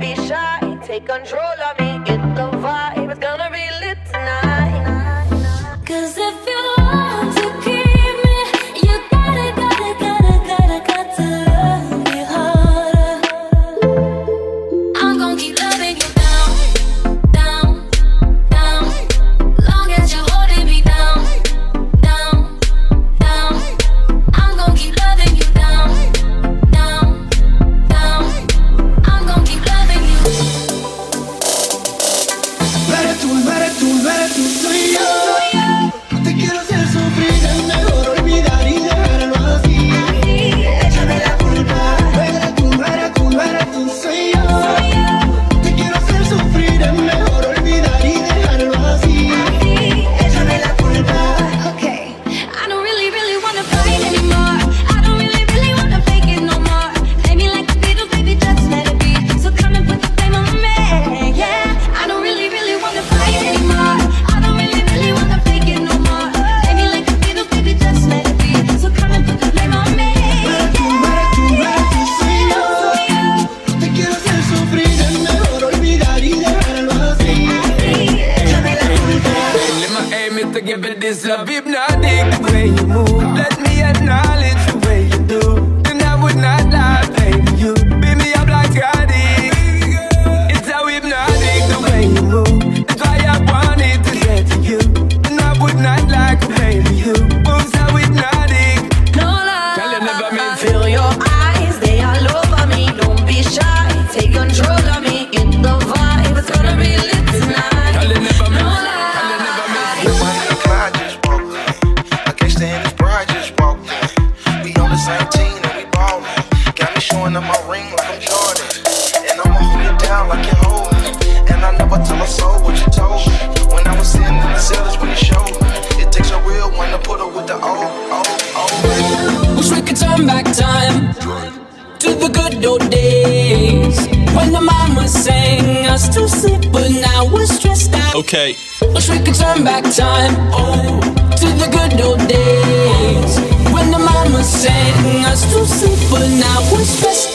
be shy, take control of me. Get the vibe, it's gonna be lit tonight. 'Cause if you want to keep me, you gotta to love me harder. I'm gonna keep loving you down, down, down. Long as you're holding me down, down, down. I'm gonna keep loving you down, down, down. I'm gonna keep loving you. Tú eres tú, soy yo. No te quiero hacer sufrir, es mejor olvidar y dejarlo así. Échame la culpa. Eres tú, soy yo. No te quiero hacer sufrir, es mejor olvidar y dejarlo así. Échame la culpa. Okay, I don't really wanna fight anymore. I don't really wanna fake it no more. Play me like the Beatles, baby, just let it be. So come and put the blame on me, yeah. I don't really wanna fight anymore. I don't really wanna fake it no more. Play me like the Beatles, baby, just let it be. So come and put the blame on me, yeah. Tú, soy yo. No te quiero hacer sufrir, es mejor olvidar y dejarlo así. Échame la culpa. My aim is to give it this love hypnotic. The way you move, let me acknowledge the way you do. Then I would not lie, baby. You beat me up like addict. It's so hypnotic the way you move. That's why I wanted to get to you. And I would not lie, baby. You move so hypnotic. No lie. Tell you never mean Feel your eyes, they all over me. Don't be shy, take control of me. Get the vibe, it's gonna be lit tonight. Tell you never No mean. lie. Tell you never mean. The Clyde just walked in. I guess the his bride just walked in. We on the same team and we ballin'. Got me showing up my ring like I'm Jordan. And I'ma hold it down like you hold me. And I never tell my soul what you told me. When I was sitting in the cellars when you showed me. It takes a real one to put her with the old. Wish we could turn back time to the good old days when the mama sang us to sleep, but now we're stressed out. Okay. Wish we could turn back time, to the good old days when the mama sang us to sleep, but now we're stressed